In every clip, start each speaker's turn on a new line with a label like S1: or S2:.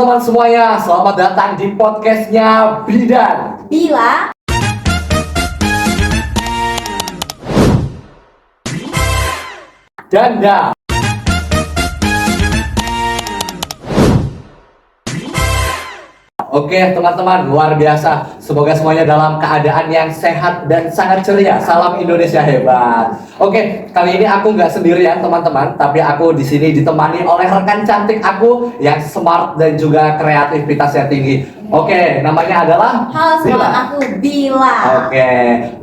S1: teman-teman semuanya, selamat datang di podcastnya Bidan
S2: Bila
S1: Danda. Oke teman-teman, luar biasa. Semoga semuanya dalam keadaan yang sehat dan sangat ceria. Salam Indonesia hebat. Oke, kali ini aku nggak sendirian teman-teman, tapi aku di sini ditemani oleh rekan cantik aku yang smart dan juga kreativitasnya tinggi. Oke, namanya adalah
S2: halo semua, aku Bila.
S1: Oke,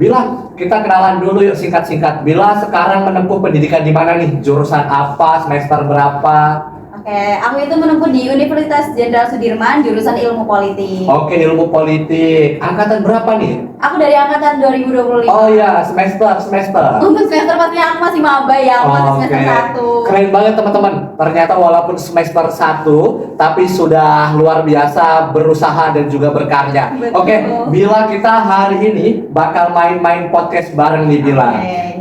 S1: Bila, kita kenalan dulu yuk singkat-singkat. Bila sekarang menempuh pendidikan di mana nih? Jurusan apa? Semester berapa?
S2: Oke, aku itu menempuh di Universitas Jenderal Sudirman, jurusan Ilmu Politik.
S1: Oke, ilmu politik. Angkatan berapa nih?
S2: Aku dari angkatan 2025.
S1: Oh iya, semester.
S2: Untuk semester pastinya aku masih maba ya, aku masih semester 1.
S1: Keren banget teman-teman. Ternyata walaupun semester 1, tapi sudah luar biasa berusaha dan juga berkarya.
S2: Betul.
S1: Oke, Bila kita hari ini bakal main-main podcast bareng nih Bila.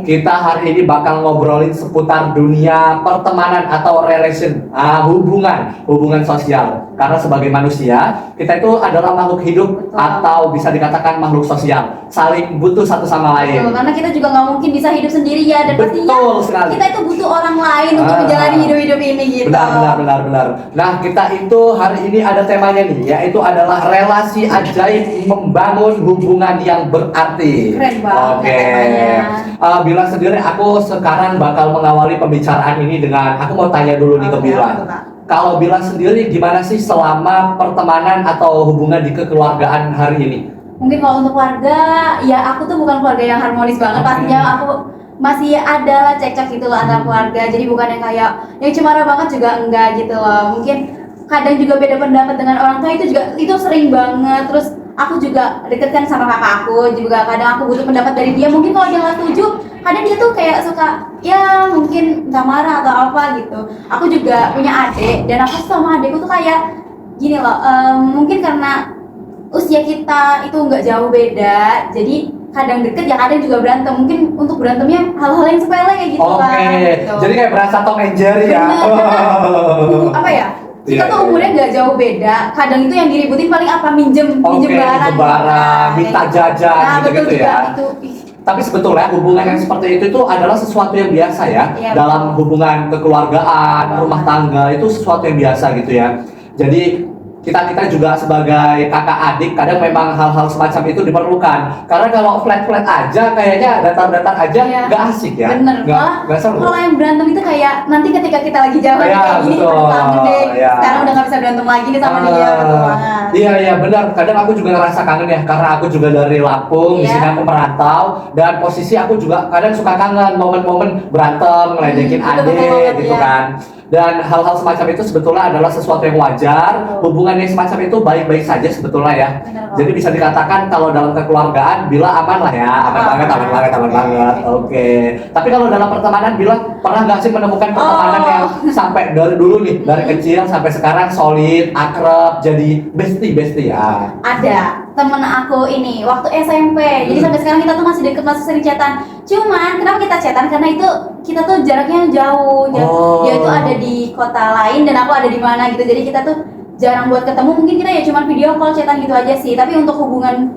S1: Kita hari ini bakal ngobrolin seputar dunia pertemanan atau relation, hubungan sosial. Karena sebagai manusia, kita itu adalah makhluk hidup.
S2: Betul.
S1: Atau bisa dikatakan makhluk sosial, saling butuh satu sama lain.
S2: Betul, karena kita juga nggak mungkin bisa hidup sendiri ya, dan pastinya
S1: Betul sekali.
S2: kita itu butuh orang lain untuk menjalani hidup ini gitu.
S1: Benar. Nah, kita itu hari ini ada temanya nih, yaitu adalah relasi ajaib membangun hubungan yang berarti.
S2: Keren banget
S1: Oke.
S2: temanya.
S1: Bila sendiri, aku sekarang bakal mengawali pembicaraan ini dengan aku mau tanya dulu nih ke
S2: Oke,
S1: Bila.
S2: betul, Kak.
S1: Kalau Bila sendiri gimana sih selama pertemanan atau hubungan di kekeluargaan hari ini?
S2: Mungkin kalau untuk keluarga, ya aku tuh bukan keluarga yang harmonis banget.
S1: Oke.
S2: Pastinya aku masih ada lah cekcok gitu loh antara keluarga. Jadi bukan yang kayak yang cemara banget juga enggak gitu loh. Mungkin kadang juga beda pendapat dengan orang tua itu sering banget. Terus aku juga deket kan sama kakak aku, juga kadang aku butuh pendapat dari dia. Mungkin kalau dia nggak setuju, kadang dia tuh kayak suka ya mungkin nggak marah atau apa gitu. Aku juga punya adik, dan aku sama adikku tuh kayak gini loh. Mungkin karena usia kita itu nggak jauh beda, jadi kadang deket ya kadang juga berantem. Mungkin untuk berantemnya hal-hal yang sepele kayak gitu
S1: Oke,
S2: lah gitu.
S1: jadi kayak berasa Tom and Jerry ya.
S2: Apa ya, kita
S1: Iya,
S2: tuh
S1: iya.
S2: umurnya nggak jauh beda. Kadang itu yang diributin paling apa, minjem
S1: Oke,
S2: barang,
S1: barang, minta jajan,
S2: nah,
S1: gitu-gitu
S2: betul
S1: ya.
S2: juga itu. Ih,
S1: Tapi sebetulnya hubungan yang seperti itu adalah sesuatu yang biasa ya.
S2: Iya,
S1: Dalam hubungan kekeluargaan, rumah tangga itu sesuatu yang biasa gitu ya. Jadi kita juga sebagai kakak adik kadang memang hal-hal semacam itu diperlukan. Karena kalau flat-flat aja kayaknya datar-datar aja
S2: Iya.
S1: nggak asik ya.
S2: Bener,
S1: Nggak seru.
S2: kalau yang berantem itu kayak nanti ketika kita lagi jalan
S1: Iya,
S2: kayak gini,
S1: betul.
S2: aduh kangen deh.
S1: Iya.
S2: Sekarang udah nggak bisa berantem lagi nih sama dia, betul banget.
S1: Iya benar. Kadang aku juga ngerasa kangen ya, karena aku juga dari Lampung, di
S2: Iya.
S1: sini aku merantau, dan posisi aku juga kadang suka kangen momen-momen berantem, ngeledekin
S2: Betul
S1: adik
S2: banget,
S1: gitu
S2: iya.
S1: kan. Dan hal-hal semacam itu sebetulnya adalah sesuatu yang wajar.
S2: Betul.
S1: Hubungan yang semacam itu baik-baik saja sebetulnya ya.
S2: Benar kok.
S1: Jadi bisa dikatakan kalau dalam kekeluargaan Bila aman lah ya, aman banget. Oke. Tapi kalau dalam pertemanan Bila pernah nggak sih menemukan pertemanan yang sampai dari dulu nih, dari kecil sampai sekarang solid, akrab, jadi bestie ya?
S2: Ada temen aku ini waktu SMP, jadi sampai sekarang kita tuh masih deket, masih sering chatan. Cuman kenapa kita chatan, karena itu kita tuh jaraknya jauh.
S1: Oh.
S2: Dia tuh ada di kota lain dan aku ada di mana gitu, jadi kita tuh jarang buat ketemu. Mungkin kita ya cuman video call, chatan gitu aja sih. Tapi untuk hubungan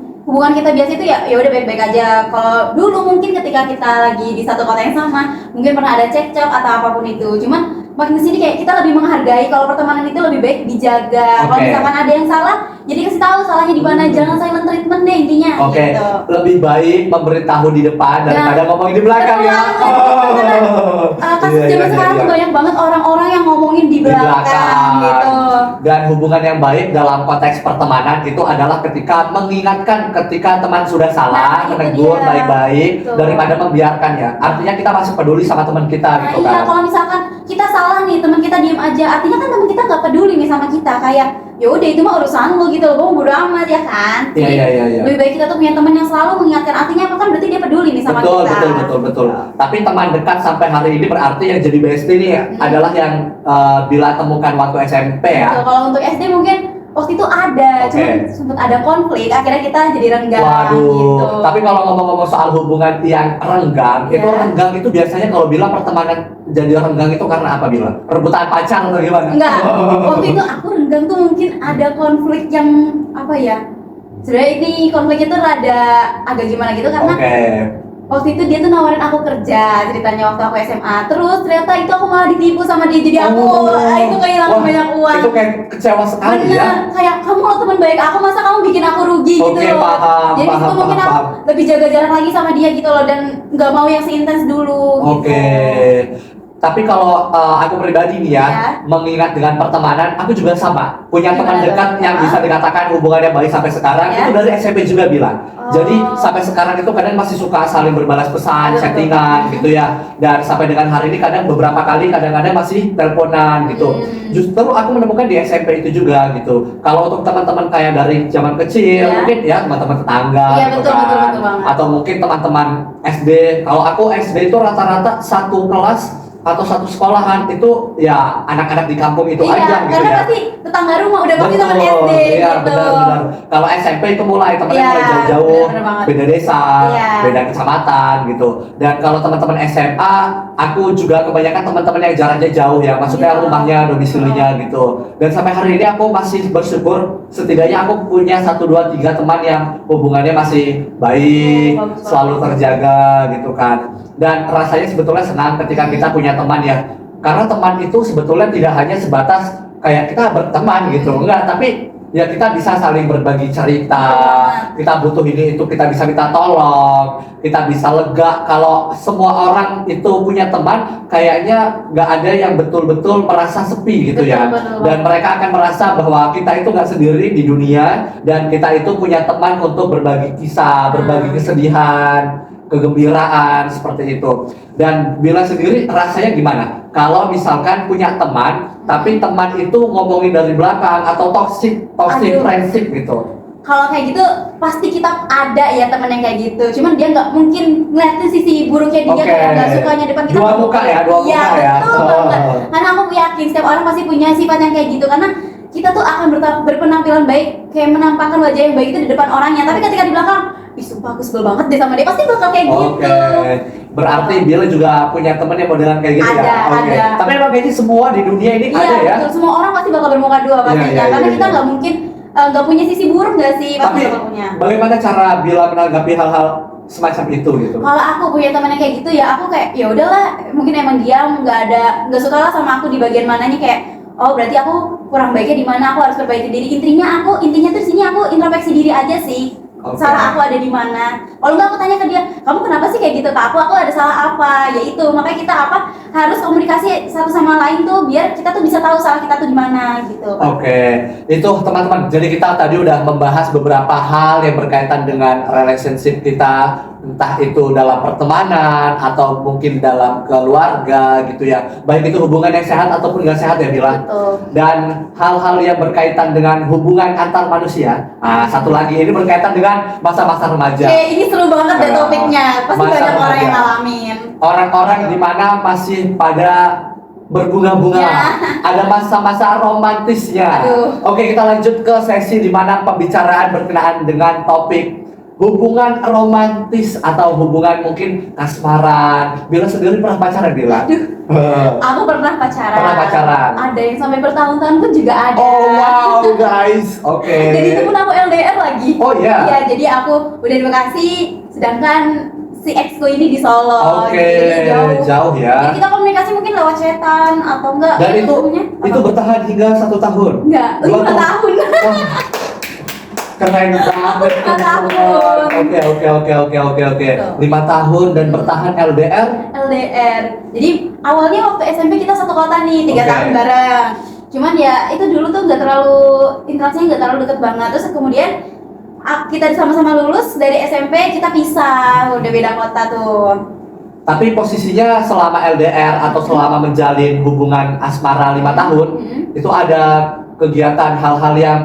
S2: kita biasa itu ya udah baik-baik aja. Kalau dulu mungkin ketika kita lagi di satu kota yang sama, mungkin pernah ada cekcok atau apapun itu. Cuman makin kesini kayak kita lebih menghargai kalau pertemanan itu lebih baik dijaga. Kalau
S1: Oke.
S2: misalkan ada yang salah, jadi kasih tahu salahnya di mana, jangan silent treatment deh intinya.
S1: Oke,
S2: Gitu.
S1: lebih baik memberitahu di depan daripada
S2: Nah,
S1: ngomongin di belakang ya.
S2: Kasus zaman sekarang tuh banyak banget orang-orang yang ngomongin di belakang gitu.
S1: Dan hubungan yang baik dalam konteks pertemanan itu adalah ketika mengingatkan ketika teman sudah salah,
S2: Nah, itu
S1: menegur
S2: dia.
S1: baik-baik
S2: Betul.
S1: daripada membiarkan ya. Artinya kita masih peduli sama teman kita
S2: Nah
S1: gitu
S2: iya,
S1: kan.
S2: kalau misalkan kita salah nih, teman kita diem aja, artinya kan teman kita nggak peduli nih sama kita. Kayak ya udah itu mah urusan lo gitu loh, gue bodo amat ya kan.
S1: Iya,
S2: Jadi,
S1: iya.
S2: lebih baik kita tuh punya teman yang selalu mengingatkan, artinya apa kan, berarti dia peduli nih sama
S1: Betul,
S2: kita.
S1: betul. Tapi teman dekat sampai hari ini berarti yang jadi bestie nih adalah yang Bila temukan waktu SMP ya.
S2: Betul, kalau untuk SD mungkin waktu itu ada,
S1: Oke.
S2: cuman sempat ada konflik, akhirnya kita jadi renggang
S1: Waduh,
S2: gitu.
S1: tapi kalau ngomong-ngomong soal hubungan yang renggang,
S2: Iya.
S1: itu renggang itu biasanya kalau bilang pertemanan jadi renggang itu karena apa bilang? Rebutan pacar atau gimana?
S2: Enggak, waktu itu aku renggang tuh mungkin ada konflik yang apa ya? Sebenarnya ini konfliknya tuh rada agak gimana gitu karena
S1: Oke.
S2: waktu itu dia tuh nawarin aku kerja ceritanya waktu aku SMA. Terus ternyata itu aku malah ditipu sama dia, jadi aku itu kehilangan
S1: Wah,
S2: banyak uang.
S1: Itu kayak kecewa sekali
S2: Bener,
S1: ya.
S2: kayak kamu lo teman baik aku, masa kamu bikin aku rugi
S1: Oke,
S2: gitu loh.
S1: paham,
S2: Jadi
S1: paham,
S2: itu mungkin
S1: paham,
S2: aku
S1: paham.
S2: lebih jaga jarak lagi sama dia gitu loh, dan nggak mau yang seintens dulu
S1: Oke.
S2: gitu.
S1: Tapi kalau aku pribadi nih ya,
S2: Ya.
S1: mengingat dengan pertemanan, aku juga sama. Punya teman
S2: Gimana
S1: dekat
S2: tuh?
S1: yang bisa dikatakan hubungannya baik sampai sekarang,
S2: Ya.
S1: itu dari SMP juga bilang.
S2: Oh.
S1: Jadi sampai sekarang itu kadang masih suka saling berbalas pesan,
S2: Betul,
S1: chattingan
S2: betul.
S1: gitu ya. Dan sampai dengan hari ini kadang beberapa kali kadang-kadang masih teleponan gitu. Justru aku menemukan di SMP itu juga gitu. Kalau untuk teman-teman kayak dari zaman kecil,
S2: Ya.
S1: mungkin ya teman-teman tetangga
S2: Iya,
S1: gitu
S2: betul,
S1: kan.
S2: betul, betul banget.
S1: Atau mungkin teman-teman SD. Kalau aku SD itu rata-rata satu kelas atau satu sekolahan itu ya anak-anak di kampung itu
S2: Iya,
S1: aja gitu
S2: karena
S1: ya.
S2: pasti tetangga rumah udah pasti teman SD
S1: iya
S2: gitu.
S1: benar-benar. Kalau SMP itu mulai temennya
S2: Iya,
S1: mulai jauh-jauh,
S2: benar banget.
S1: beda desa,
S2: Iya.
S1: beda kecamatan gitu. Dan kalau teman-teman SMA, aku juga kebanyakan teman-teman yang jaraknya jauh ya, maksudnya
S2: Iya.
S1: rumahnya, domisilinya gitu. Dan sampai hari ini aku masih bersyukur setidaknya aku punya 1, 2, 3 teman yang hubungannya masih baik,
S2: Oh, bagus
S1: selalu
S2: banget.
S1: terjaga gitu kan. Dan rasanya sebetulnya senang ketika kita punya teman ya, karena teman itu sebetulnya tidak hanya sebatas kayak kita berteman gitu, enggak, tapi ya kita bisa saling berbagi cerita, kita butuh ini itu kita bisa minta tolong, kita bisa lega. Kalau semua orang itu punya teman, kayaknya nggak ada yang betul-betul merasa sepi gitu ya.
S2: Betul, betul.
S1: Dan mereka akan merasa bahwa kita itu nggak sendiri di dunia, dan kita itu punya teman untuk berbagi kisah, berbagi kesedihan, kegembiraan seperti itu. Dan Bila sendiri rasanya gimana? Kalau misalkan punya teman, tapi teman itu ngomongin dari belakang atau toxic
S2: Aduh.
S1: friendship gitu.
S2: Kalau kayak gitu pasti kita ada ya temen yang kayak gitu. Cuman dia nggak mungkin ngeliatin sisi buruknya dia,
S1: Oke.
S2: kayak nggak sukanya depan kita.
S1: Dua muka ya, dua
S2: Iya,
S1: muka ya.
S2: betul banget. Karena aku yakin setiap orang pasti punya sifat yang kayak gitu. Karena kita tuh akan berpenampilan baik, kayak menampakkan wajah yang baik itu di depan orangnya. Tapi ketika di belakang, ih sumpah aku sebel banget deh sama dia, pasti bakal kayak
S1: Oke.
S2: gitu.
S1: Berarti Bila juga punya temen yang modelan kayak gitu
S2: Ada,
S1: ya? Oke.
S2: ada.
S1: Tapi emang kayaknya semua di dunia ini
S2: Iya,
S1: ada ya?
S2: betul. Semua orang pasti bakal bermuka dua pastinya.
S1: iya,
S2: Karena
S1: iya,
S2: kita
S1: iya.
S2: nggak mungkin nggak punya sisi buruk nggak sih? Pasti
S1: Tapi
S2: bakal punya.
S1: bagaimana cara Bila menanggapi hal-hal semacam itu gitu?
S2: Kalau aku punya teman yang kayak gitu ya aku kayak ya udahlah, mungkin emang dia nggak suka lah sama aku di bagian mananya, kayak oh berarti aku kurang baiknya di mana, aku harus perbaiki diri. Intinya tuh di sini aku introspeksi diri aja sih.
S1: Oke.
S2: Salah aku ada di mana. Kalau nggak aku tanya ke dia, kamu kenapa sih kayak gitu ke aku ada salah apa? Ya itu makanya kita harus komunikasi satu sama lain tuh biar kita tuh bisa tahu salah kita tuh di mana gitu.
S1: Oke, itu teman-teman. Jadi kita tadi udah membahas beberapa hal yang berkaitan dengan relationship kita, entah itu dalam pertemanan atau mungkin dalam keluarga gitu ya. Baik itu hubungan yang sehat ataupun nggak sehat ya Bila.
S2: Betul.
S1: Dan hal-hal yang berkaitan dengan hubungan antar manusia. Nah, satu lagi ini berkaitan dengan masa-masa remaja.
S2: Oke, ini seru banget deh
S1: Nah,
S2: topiknya. Pasti
S1: masa
S2: banyak orang yang
S1: remaja.
S2: ngalamin.
S1: Orang-orang di mana masih pada berbunga-bunga,
S2: Ya.
S1: ada masa-masa romantisnya.
S2: Aduh.
S1: Oke, kita lanjut ke sesi di mana pembicaraan berkenaan dengan topik hubungan romantis atau hubungan mungkin kasmaran. Bila sendiri pernah pacaran, Bila?
S2: Aku pernah pacaran.
S1: Pernah pacaran.
S2: Ada yang sampai bertahun-tahun pun juga ada.
S1: Oh wow, guys. Oke.
S2: Jadi itu pun aku LDR lagi.
S1: Oh, iya?
S2: Iya, jadi aku udah di Bekasi, sedangkan si exku ini di Solo.
S1: Oke,
S2: Jadi
S1: jauh ya.
S2: Jadi kita komunikasi mungkin lewat chatan atau enggak.
S1: Dan itu
S2: namanya apa?
S1: bertahan hingga 1 tahun.
S2: Enggak, 5
S1: Dua
S2: tahun.
S1: Wah, keren banget.
S2: 5 tahun.
S1: Oke.
S2: Tuh.
S1: 5 tahun dan bertahan LDR.
S2: LDR. Jadi awalnya waktu SMP kita satu kota nih, 3
S1: Oke.
S2: tahun bareng. Cuman ya itu dulu tuh nggak terlalu interaksinya nggak terlalu deket banget. Terus kemudian kita sama-sama lulus dari SMP, kita pisah, udah beda kota tuh.
S1: Tapi posisinya selama LDR atau selama menjalin hubungan asmara 5 tahun,
S2: Hmm.
S1: itu ada kegiatan hal-hal yang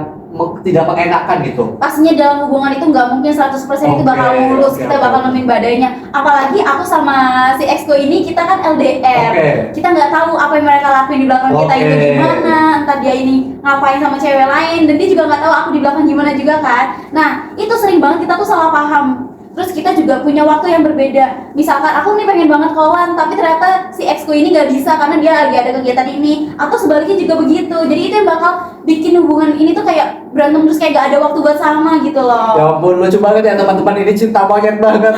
S1: tidak mengenakan gitu.
S2: Pastinya dalam hubungan itu nggak mungkin 100% itu bakal
S1: Oke,
S2: mulus,
S1: oke,
S2: kita
S1: oke.
S2: bakal nemuin badainya. Apalagi aku sama si exco ini, kita kan LDR.
S1: Oke.
S2: Kita nggak tahu apa yang mereka lakuin di belakang kita itu
S1: Oke.
S2: gimana, entah dia ini ngapain sama cewek lain, dan dia juga nggak tahu aku di belakang gimana juga kan. Nah, itu sering banget kita tuh salah paham. Terus kita juga punya waktu yang berbeda. Misalkan aku nih pengen banget kawan, tapi ternyata si exco ini nggak bisa karena dia lagi ada kegiatan ini. Atau sebaliknya juga begitu. Jadi itu yang bakal bikin hubungan ini tuh kayak berantem terus kayak gak ada waktu buat sama gitu
S1: Ya
S2: loh.
S1: ampun, lucu banget ya teman-teman, ini cinta monyet banget.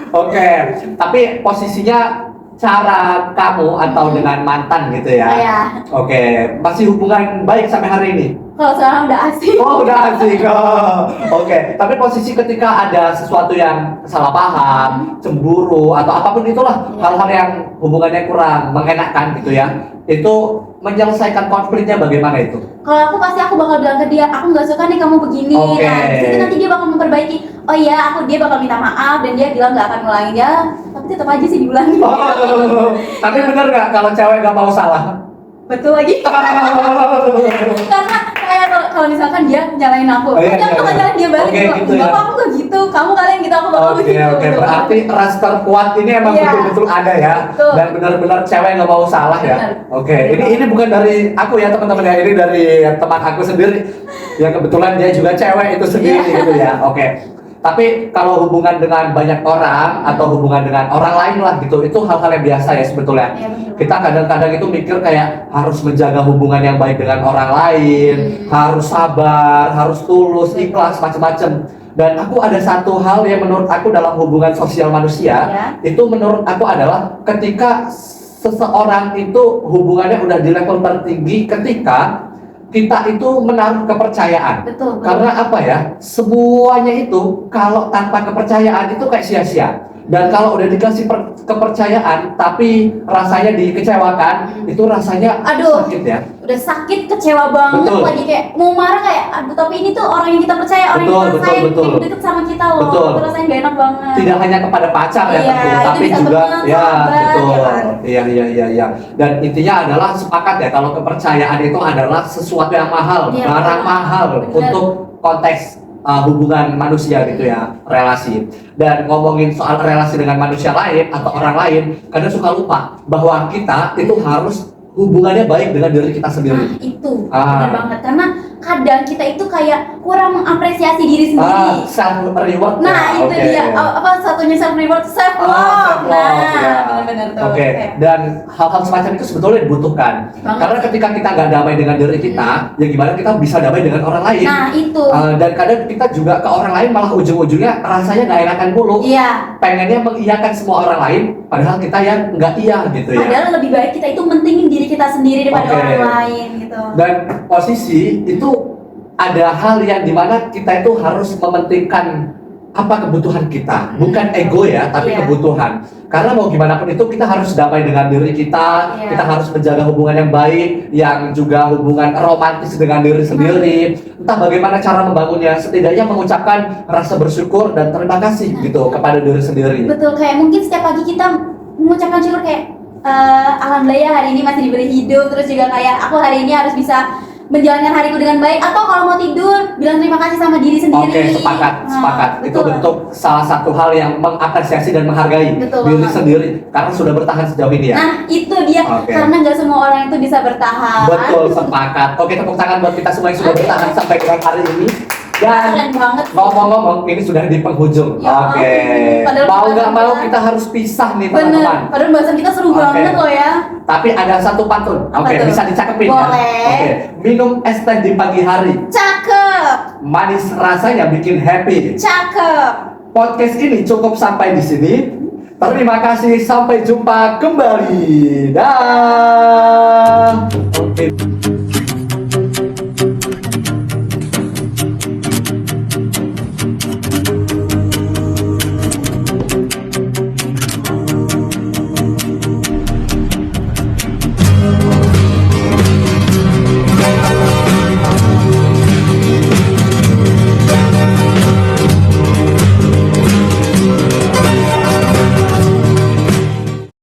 S1: Oke, tapi posisinya cara kamu atau dengan mantan gitu ya?
S2: Iya.
S1: Oke, masih hubungan baik sampai hari ini?
S2: Kalau sekarang udah asik.
S1: Oh, udah asik. Oh. Oke, tapi posisi ketika ada sesuatu yang salah paham, cemburu atau apapun itulah,
S2: Iya.
S1: hal-hal yang hubungannya kurang mengenakan gitu ya, itu menyelesaikan konfliknya bagaimana itu?
S2: Kalau aku pasti aku bakal bilang ke dia, aku nggak suka nih kamu begini.
S1: Oke.
S2: Nah, di situ nanti dia bakal memperbaiki. Oh iya, dia bakal minta maaf dan dia bilang nggak akan ngulangin ya. Tapi tetap aja sih diulangi.
S1: Oh, tapi bener nggak kalau cewek nggak mau salah?
S2: Betul lagi. Karena kayak kalau misalkan dia nyalain aku,
S1: Oh, iya,
S2: tapi aku
S1: iya,
S2: bakal
S1: iya.
S2: nyalain dia balik.
S1: Oke, gitu ya.
S2: Bapak aku nggak gitu, kamu kalian gitu, aku bakal
S1: Oke,
S2: begitu.
S1: oke, berarti ras terkuat ini emang
S2: Iya.
S1: betul-betul ada ya,
S2: Betul.
S1: dan benar-benar cewek nggak mau salah ya.
S2: Benar.
S1: Oke, ini bukan dari aku ya teman-teman ya, ini dari teman aku sendiri yang kebetulan dia juga cewek itu sendiri
S2: Iya.
S1: gitu ya. Oke, tapi kalau hubungan dengan banyak orang atau hubungan dengan orang lain lah gitu, itu hal-hal yang biasa ya sebetulnya.
S2: Iya, betul.
S1: Kita kadang-kadang itu mikir kayak harus menjaga hubungan yang baik dengan orang lain, harus sabar, harus tulus, ikhlas, macam-macam. Dan aku ada satu hal yang menurut aku dalam hubungan sosial manusia,
S2: Ya.
S1: itu menurut aku adalah ketika seseorang itu hubungannya udah di level tertinggi, ketika kita itu menaruh kepercayaan.
S2: Betul.
S1: Karena apa ya? Semuanya itu kalau tanpa kepercayaan itu kayak sia-sia. Dan kalau udah dikasih kepercayaan tapi rasanya dikecewakan, itu rasanya
S2: Aduh.
S1: sakit ya.
S2: Udah sakit, kecewa banget
S1: Betul.
S2: lagi, kayak mau marah kayak aduh, tapi ini tuh orang yang kita percaya, orang
S1: Betul,
S2: yang kita sayang,
S1: betul.
S2: yang deket sama kita loh.
S1: Betul.
S2: Itu rasanya gak enak banget.
S1: Tidak hanya kepada pacar ya
S2: Iya,
S1: tentu,
S2: itu
S1: tapi
S2: bisa
S1: juga
S2: teman,
S1: ya
S2: sahabat,
S1: betul.
S2: ya kan?
S1: Iya. Dan intinya adalah sepakat ya kalau kepercayaan itu adalah sesuatu yang mahal,
S2: Iya,
S1: barang
S2: betul.
S1: mahal
S2: Bener.
S1: untuk konteks hubungan manusia gitu ya, relasi. Dan ngomongin soal relasi dengan manusia lain atau orang lain, kadang suka lupa bahwa kita itu harus hubungannya baik dengan diri kita
S2: Nah
S1: sendiri.
S2: itu
S1: Ah.
S2: benar banget, karena kadang kita itu kayak kurang mengapresiasi diri sendiri.
S1: Self reward.
S2: Nah itu dia, apa satunya self reward, self love.
S1: Self-love,
S2: Nah
S1: ya.
S2: benar-benar tuh.
S1: Oke, dan hal-hal semacam itu sebetulnya dibutuhkan.
S2: Banget.
S1: Karena ketika kita nggak damai dengan diri kita, ya gimana kita bisa damai dengan orang lain?
S2: Nah itu,
S1: Dan kadang kita juga ke orang lain malah ujung-ujungnya rasanya nggak enakan mulu.
S2: iya.
S1: Pengennya mengiyakan semua orang lain, padahal kita yang nggak iya gitu ya.
S2: Padahal lebih baik kita itu mentingin diri kita sendiri daripada
S1: Oke.
S2: orang lain gitu.
S1: Dan posisi itu ada hal yang dimana kita itu harus mementingkan apa kebutuhan kita, bukan ego ya, tapi
S2: Iya.
S1: kebutuhan. Karena mau gimana pun itu kita harus damai dengan diri kita,
S2: Iya.
S1: kita harus menjaga hubungan yang baik, yang juga hubungan romantis dengan diri sendiri. Entah bagaimana cara membangunnya, setidaknya mengucapkan rasa bersyukur dan terima kasih gitu kepada diri sendiri.
S2: Betul, kayak mungkin setiap pagi kita mengucapkan syukur kayak alhamdulillah ya hari ini masih diberi hidup, terus juga kayak aku hari ini harus bisa menjalankan hariku dengan baik, atau kalau mau tidur bilang terima kasih sama diri sendiri.
S1: Oke, sepakat,
S2: Nah,
S1: sepakat. Itu
S2: betul.
S1: bentuk salah satu hal yang mengapresiasi dan menghargai
S2: Betul
S1: diri
S2: banget.
S1: sendiri karena sudah bertahan sejauh ini ya.
S2: Nah itu dia,
S1: Oke.
S2: karena nggak semua orang itu bisa bertahan.
S1: Betul, sepakat. Oke, tepuk tangan buat kita semua yang sudah bertahan sampai dengan hari ini. Dan
S2: Keren banget sih.
S1: ngomong-ngomong, ini sudah di penghujung.
S2: Ya
S1: Oke.
S2: ampun, padahal
S1: Mau
S2: bahasan
S1: nggak mau
S2: kita-
S1: kita harus pisah nih
S2: Bener,
S1: teman-teman.
S2: padahal bahasan kita seru
S1: Oke.
S2: banget loh ya.
S1: Tapi ada satu pantun.
S2: Apa
S1: Oke,
S2: tuh?
S1: bisa dicakepin ya.
S2: Boleh.
S1: Oke, minum es teh di pagi hari.
S2: Cakep,
S1: Manis rasanya bikin happy.
S2: cakep.
S1: Podcast ini cukup sampai di sini. Terima kasih, sampai jumpa kembali. Dah. Oke.